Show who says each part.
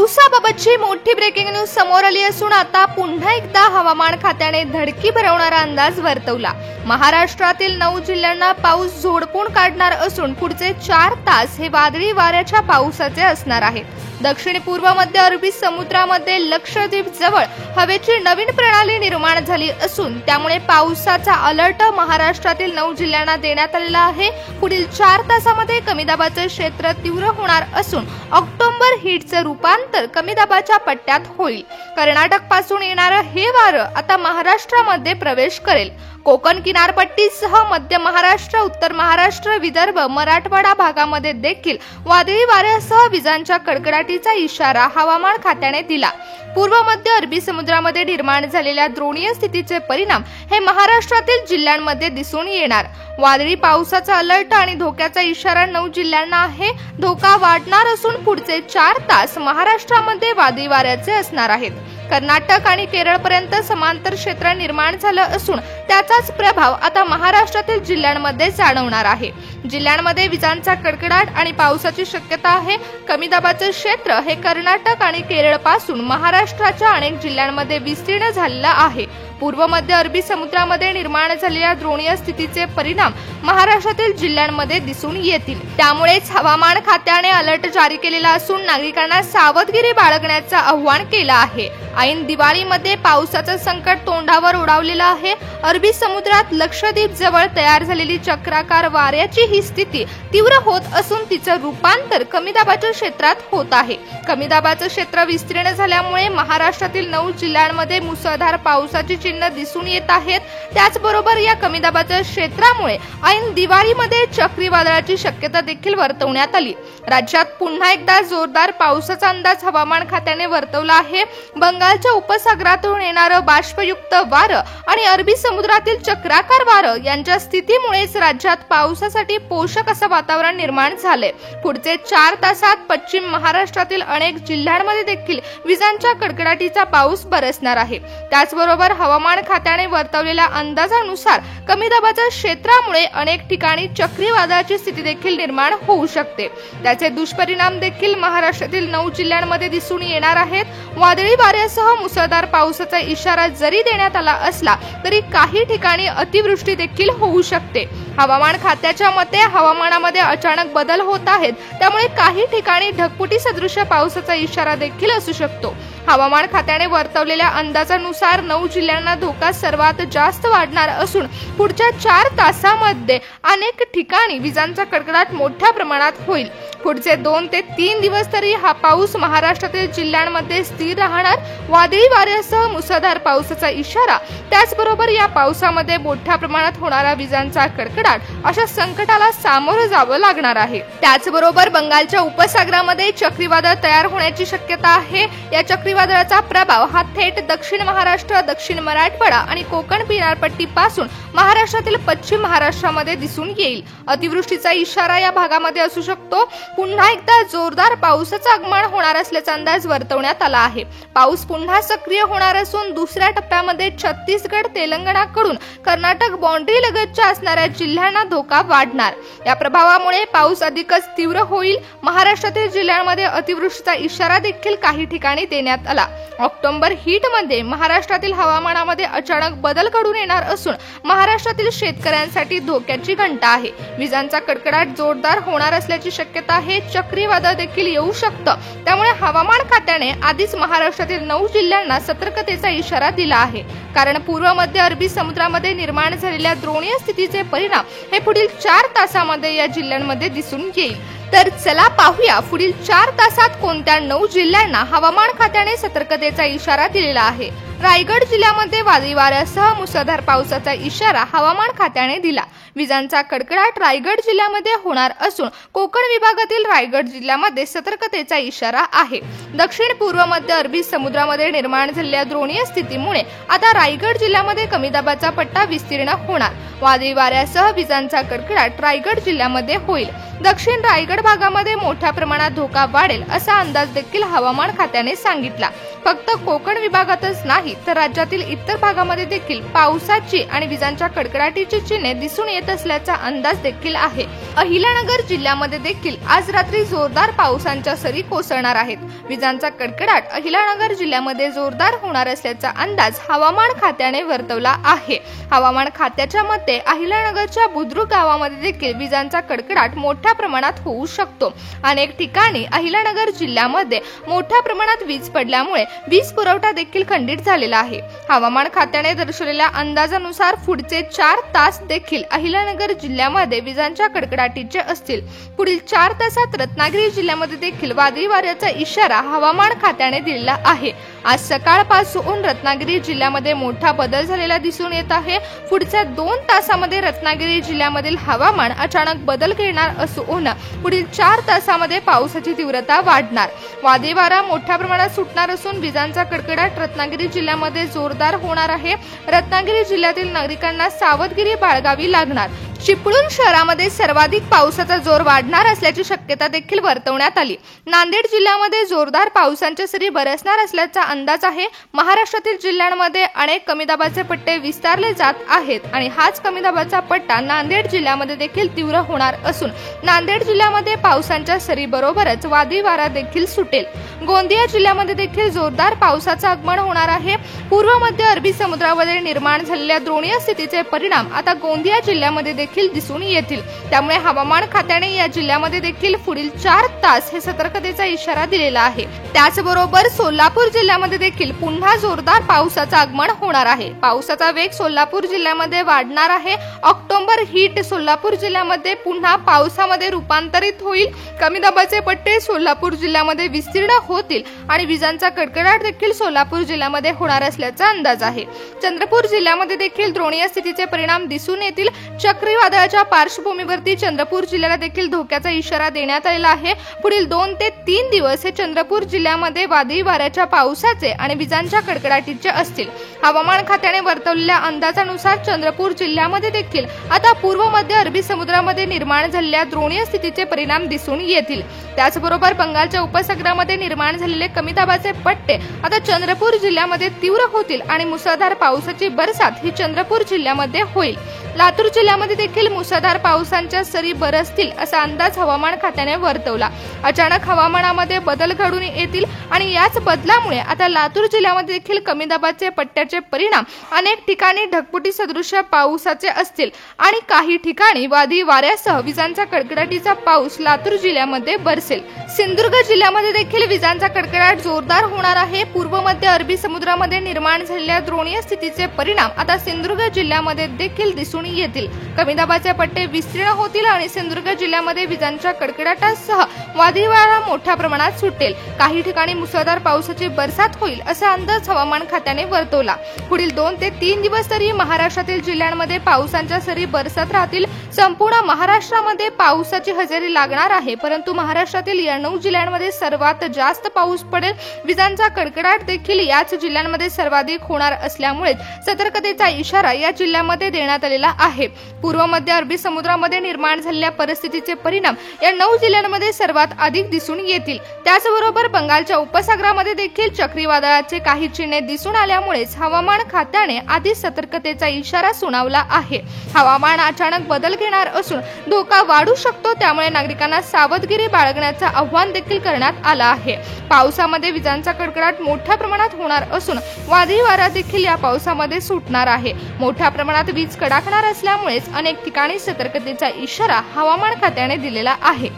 Speaker 1: पावसाबाबतची मोठी breaking news समोर आली असून आता पुन्हा एकदा हवामान खात्याने धडकी भरवणारा अंदाज वर्तवला। महाराष्ट्रातील 9 जिल्ह्यांना पाऊस झोडपून काढणार असून पुढचे 4 तास हे वादळी वाऱ्याच्या पावसाचे असणार आहेत। दक्षिण पूर्व मध्य अरबी समुद्रामध्ये लक्षद्वीप जवळ हवेची नवीन प्रणाली निर्माण झाली असून त्यामुळे पावसाचा अलर्ट महाराष्ट्रातील 9 जिल्ह्यांना देण्यात आलेला आहे। पुढील 4 तासामध्ये कमी दाबाचे क्षेत्र तीव्र होणार असून ऑक्टोबर हीटचे रूपांतर कमी दाबाच्या पट्ट्यात होईल। कर्नाटक पासून येणारे हे वारे आता महाराष्ट्रामध्ये प्रवेश करेल। कोकण किनारपट्टीसह मध्य महाराष्ट्र, उत्तर महाराष्ट्र, विदर्भ, मराठवाडा भागामध्ये देखील वादळी वाऱ्यासह विजांच्या कडकडाटीचा इशारा हवामान खात्याने दिला। पूर्व मध्य अरबी समुद्रामध्ये निर्माण झालेल्या द्रोणीय स्थितीचे परिणाम हे महाराष्ट्रातील जिल्ह्यांमध्ये दिसून येणार। वादळी पावसाचा अलर्ट आणि धोक्याचा इशारा 9 जिल्ह्यांना आहे। धोका वाढणार असून पुढचे 4 तास महाराष्ट्रामध्ये वादळी वाऱ्याचे असणार आहेत। कर्नाटक आणि केरळपर्यंत समांतर क्षेत्र निर्माण झालं असून त्याचाच प्रभाव आता महाराष्ट्रातील जिल्ह्यांमध्ये जाणवणार आहे। जिल्ह्यांमध्ये विजांचा कडकडाट आणि पावसाची शक्यता आहे। कमी दाबाचे क्षेत्र हे कर्नाटक आणि केरळ पासून महाराष्ट्राच्या अनेक जिल्ह्यांमध्ये विस्तीर्ण झालेला आहे। पूर्व मध्य अरबी समुद्रामध्ये निर्माण झालेल्या द्रोणीय स्थितीचे परिणाम महाराष्ट्रातील जिल्ह्यांमध्ये दिसून येतील। त्यामुळेच हवामान खात्याने अलर्ट जारी केलेला असून नागरिकांना सावधगिरी बाळगण्याचं आवाहन केलं आहे। ऐन दिवाळीमध्ये पावसाचं संकट तोंडावर ओढावलेलं आहे। अरबी समुद्रात लक्षद्वीप जवळ तयार झालेली चक्राकार वाऱ्याची ही स्थिती तीव्र होत असून तिचं रूपांतर कमी दाबाच्या क्षेत्रात होत आहे। कमी दाबाचं क्षेत्र विस्तीर्ण झाल्यामुळे महाराष्ट्रातील 9 जिल्ह्यांमध्ये मुसळधार पावसाची चिन्ह दिसून येत आहेत। त्याचबरोबर या कमी दाबाच्या क्षेत्रामुळे ऐन दिवाळीमध्ये चक्रीवादळाची शक्यता देखील वर्तवण्यात आली। राज्यात पुन्हा एकदा जोरदार पावसाचा अंदाज हवामान खात्याने वर्तवला आहे। बंगालच्या उपसागरातून येणारं बाष्पयुक्त वारं आणि अरबी समुद्रातील चक्राकार वारं यांच्या स्थितीमुळेच राज्यात पावसासाठी पोषक असं वातावरण निर्माण झाले। पुढचे 4 तासात पश्चिम महाराष्ट्रातील अनेक जिल्ह्यांमध्ये देखील विजांच्या कडकडाटीचा पाऊस बरसणार आहे। त्याचबरोबर हवामान खात्याने वर्तवलेल्या अंदाजानुसार कमी दाबाच्या क्षेत्रामुळे अनेक ठिकाणी चक्रीवादळाची स्थिती देखील निर्माण होऊ शकते। त्याचे दुष्परिणाम देखील महाराष्ट्रातील 9 जिल्ह्यांमध्ये दिसून येणार आहेत। वादळी वाऱ्यासह मुसळधार पावसाचा इशारा जरी देण्यात आला असला तरी काही ठिकाणी अतिवृष्टी देखील होऊ शकते। हवामान खात्याच्या मते हवामानामध्ये अचानक बदल होत आहेत, त्यामुळे काही ठिकाणी ढगफुटी सदृश पावसाचा इशारा देखील असू शकतो। हवामान खात्याने वर्तवलेल्या अंदाजानुसार 9 जिल्ह्यांना धोका सर्वात जास्त वाढणार असून पुढच्या 4 तासामध्ये अनेक ठिकाणी विजांचा कडकडाट मोठ्या प्रमाणात होईल। पुढचे 2 ते 3 दिवस तरी हा पाऊस महाराष्ट्रातील जिल्ह्यांमध्ये स्थिर राहणार। वादळी वाऱ्यासह मुसळधार पावसाचा इशारा, त्याचबरोबर या पावसामध्ये मोठ्या प्रमाणात होणारा विजांचा कडकडाट अशा संकटाला सामोरं जावं लागणार आहे। त्याचबरोबर बंगालच्या उपसागरामध्ये चक्रीवादळ तयार होण्याची शक्यता आहे। या चक्रीवादळाचा प्रभाव हा थेट दक्षिण महाराष्ट्र, दक्षिण मराठवाडा आणि कोकण किनारपट्टीपासून महाराष्ट्रातील पश्चिम महाराष्ट्रामध्ये दिसून येईल। अतिवृष्टीचा इशारा या भागामध्ये असू शकतो। पुन्हा एकदा जोरदार पावसाचं आगमन होणार असल्याचा अंदाज वर्तवण्यात आला आहे। पाऊस पुन्हा सक्रिय होणार असून दुसऱ्या टप्प्यामध्ये छत्तीसगड, तेलंगणाकडून कर्नाटक बाउंड्री लगतच्या असणाऱ्या जिल्ह्यांना धोका वाढणार। या प्रभावामुळे पाऊस अधिकच तीव्र होईल। महाराष्ट्रातील जिल्ह्यांमध्ये अतिवृष्टीचा इशारा देखील काही ठिकाणी देण्यात आला। ऑक्टोबर हीटमध्ये महाराष्ट्रातील हवामानामध्ये अचानक बदल घडून येणार असून महाराष्ट्रातील शेतकऱ्यांसाठी धोक्याची घंटा आहे। विजांचा कडकडाट जोरदार होणार असल्याची शक्यता आहे। चक्रीवादळ देखील येऊ शकतं, त्यामुळे हवामान खात्याने आधीच महाराष्ट्रातील 9 जिल्ह्यांना सतर्कतेचा इशारा दिला आहे। कारण पूर्व मध्य अरबी समुद्रामध्ये निर्माण झालेल्या द्रोणीय स्थितीचे परिणाम हे पुढील 4 तासामध्ये या जिल्ह्यांमध्ये दिसून येईल। तर चला पाहूया पुढील 4 तासात कोणत्या 9 जिल्ह्यांना हवामान खात्याने सतर्कतेचा इशारा दिलेला आहे। रायगड जिल्ह्यामध्ये वादळी वाऱ्यासह मुसळधार पावसाचा इशारा हवामान खात्याने दिला। विजांचा कडकडाट रायगड जिल्ह्यामध्ये होणार असून कोकण विभागातील रायगड जिल्ह्यामध्ये सतर्कतेचा इशारा आहे। दक्षिण पूर्व मध्य अरबी समुद्रामध्ये निर्माण झालेल्या द्रोणीय स्थितीमुळे आता रायगड जिल्ह्यामध्ये कमी दाबाचा पट्टा विस्तीर्ण होणार। वादळी वाऱ्यासह विजांचा कडकडाट रायगड जिल्ह्यामध्ये होईल। दक्षिण रायगड भागामध्ये मोठ्या प्रमाणात धोका वाढेल असा अंदाज देखील हवामान खात्याने सांगितला। फक्त कोकण विभागातच नाही तर राज्यातील इतर भागामध्ये देखील पावसाची आणि विजांच्या कडकडाटीची चिन्हे दिसून येत असल्याचा अंदाज देखील आहे। अहिल्यानगर जिल्ह्यामध्ये देखील आज रात्री जोरदार पावसाच्या सरी कोसळणार आहेत। विजांचा कडकडाट अहिल्यानगर जिल्ह्यामध्ये जोरदार होणार असल्याचा अंदाज हवामान खात्याने वर्तवला आहे। हवामान खात्याच्या मते अहिल्यानगरच्या बुद्रुक गावामध्ये देखील विजांचा कडकडाट मोठ्या प्रमाणात होऊ शकतो। अनेक ठिकाणी अहिल्यानगर जिल्ह्यामध्ये मोठ्या प्रमाणात वीज पडल्यामुळे वीज पुरवठा देखील खंडित झालेला आहे। हवामान खात्याने दर्शवलेल्या अंदाजानुसार पुढचे 4 तास देखील अहिल्यानगर जिल्ह्यामध्ये विजांच्या कडकडाटीचे असतील। पुढील 4 तासात रत्नागिरी जिल्ह्यामध्ये देखील वादळी वाऱ्याचा इशारा हवामान खात्याने दिलेला आहे। आज सकाळपासून रत्नागिरी जिल्ह्यामध्ये मोठा बदल झालेला दिसून येत आहे। पुढच्या 2 तासामध्ये रत्नागिरी जिल्ह्यामधील हवामान अचानक बदल घेणार असून पुढील 4 तासामध्ये पावसाची तीव्रता वाढणार। वादळी वारा मोठ्या प्रमाणात सुटणार असून विजांचा कडकडाट रत्नागिरी जिल्ह्यामध्ये जोरदार होणार आहे। रत्नागिरी जिल्ह्यातील नागरिकांना सावधगिरी बाळगावी लागणार। चिपळूण शहरामध्ये सर्वाधिक पावसाचा जोर वाढणार असल्याची शक्यता देखील वर्तवण्यात आली। नांदेड जिल्ह्यामध्ये जोरदार पावसाच्या सरी बरसणार असल्याचा अंदाज आहे। महाराष्ट्रातील जिल्ह्यांमध्ये अनेक कमी दाबाचे पट्टे विस्तारले जात आहेत आणि हाच कमी दाबाचा पट्टा नांदेड जिल्ह्यामध्ये देखील तीव्र होणार असून नांदेड जिल्ह्यामध्ये पावसाच्या सरी बरोबरच वादळी वारा देखील सुटेल। गोंदिया जिल्ह्यामध्ये देखील जोरदार पावसाचं आगमन होणार आहे। पूर्व मध्य अरबी समुद्रामध्ये निर्माण झालेल्या द्रोणीय स्थितीचे परिणाम आता गोंदिया जिल्ह्यामध्ये देखील दिसून येतील। त्यामुळे हवामान खात्याने या जिल्ह्यामध्ये देखील पुढील 4 तास हे सतर्कतेचा इशारा दिलेला आहे। त्याचबरोबर सोलापूर जिल्ह्यामध्ये देखील पुन्हा जोरदार पावसाचं आगमन होणार आहे। पावसाचा वेग सोलापूर जिल्ह्यामध्ये वाढणार आहे। ऑक्टोबर हीट सोलापूर जिल्ह्यामध्ये पुन्हा पावसामध्ये रूपांतरित होईल। कमी दाबाचे पट्टे सोलापूर जिल्ह्यामध्ये विस्तीर्ण होतील आणि विजांचा कडकडाट देखील सोलापूर जिल्ह्यामध्ये होणार असल्याचा अंदाज आहे। चंद्रपूर जिल्ह्यामध्ये देखील द्रोणीय स्थितीचे परिणाम दिसून येतील। चक्रीवादळाच्या पार्श्वभूमीवरती चंद्रपूर जिल्ह्याला देखील धोक्याचा इशारा देण्यात आलेला आहे। पुढील 2 ते 3 दिवस हे चंद्रपूर जिल्ह्यामध्ये वादळी वाऱ्याच्या पावसाचे आणि विजांच्या कडकडाटीचे असतील। हवामान खात्याने वर्तवलेल्या अंदाजानुसार चंद्रपूर जिल्ह्यामध्ये देखील आता पूर्व मध्य अरबी समुद्रामध्ये निर्माण झालेल्या द्रोणीय स्थितीचे परिणाम दिसून येतील। त्याचबरोबर बंगालच्या उपसागरामध्ये निर्माण झालेले कमी दाबाचे पट्टे आता चंद्रपूर जिल्ह्यामध्ये तीव्र होतील आणि मुसळधार पावसाची बरसात ही चंद्रपूर जिल्ह्यामध्ये होईल। लातूर जिल्ह्यामध्ये देखील मुसळधार पावसाच्या सरी बरसतील असा अंदाज हवामान खात्याने वर्तवला। अचानक हवामानामध्ये बदल घडून येतील आणि याच बदलामुळे आता लातूर जिल्ह्यामध्ये देखील कमी दाबाचे पट्ट्याचे परिणाम अनेक ठिकाणी ढगफुटी सदृश्य पावसाचे असतील आणि काही ठिकाणी वादळी वाऱ्यासह विजांचा कडकडाटीचा पाऊस लातूर जिल्ह्यामध्ये बरसेल। सिंधुदुर्ग जिल्ह्यामध्ये देखील विजांचा कडकडाट जोरदार होणार आहे। पूर्व मध्य अरबी समुद्रामध्ये निर्माण झालेल्या द्रोणीय स्थितीचे परिणाम आता सिंधुदुर्ग जिल्ह्यामध्ये देखील दिसून येतील। कमी दाबाचे पट्टे विस्तीर्ण होतील आणि सिंधुदुर्ग जिल्ह्यामध्ये विजांच्या कडकडाटासह वादळी वारा मोठ्या प्रमाणात सुटेल। काही ठिकाणी मुसळधार पावसाची बरसात होईल असा अंदाज हवामान खात्याने वर्तवला। पुढील 2 ते 3 दिवस तरी महाराष्ट्रातील जिल्ह्यांमध्ये पावसाच्या सरी बरसत राहतील। संपूर्ण महाराष्ट्रामध्ये पावसाची हजेरी लागणार आहे, परंतु महाराष्ट्रातील या 9 जिल्ह्यांमध्ये सर्वात जास्त पाऊस पडेल। विजांचा कडकडाट देखील याच जिल्ह्यांमध्ये सर्वाधिक होणार असल्यामुळे सतर्कतेचा इशारा या जिल्ह्यामध्ये देण्यात आलेला आहे। पूर्व मध्य अरबी समुद्रामध्ये निर्माण झालेल्या परिस्थितीचे परिणाम या 9 जिल्ह्यांमध्ये सर्वात अधिक दिसून येतील। त्याचबरोबर बंगालच्या उपसागरामध्ये देखील चक्रीवादळाचे काही चिन्हे दिसून आल्यामुळेच हवामान खात्याने आधीच सतर्कतेचा इशारा सुनावला आहे। हवामान अचानक बदल घेणार असून धोका वाढू शकतो, त्यामुळे नागरिकांना सावधगिरी बाळगण्याचे आवाहन देखील करण्यात आले आहे। पावसामध्ये विजांचा कडकडाट मोठ्या प्रमाणात होणार असून वादळी वारा देखील या पावसामध्ये सुटणार आहे। मोठ्या प्रमाणात वीज कडाकणार असल्यामुळे अनेक ठिकाणी सतर्कतेचा इशारा हवामान खात्याने दिलेला आहे।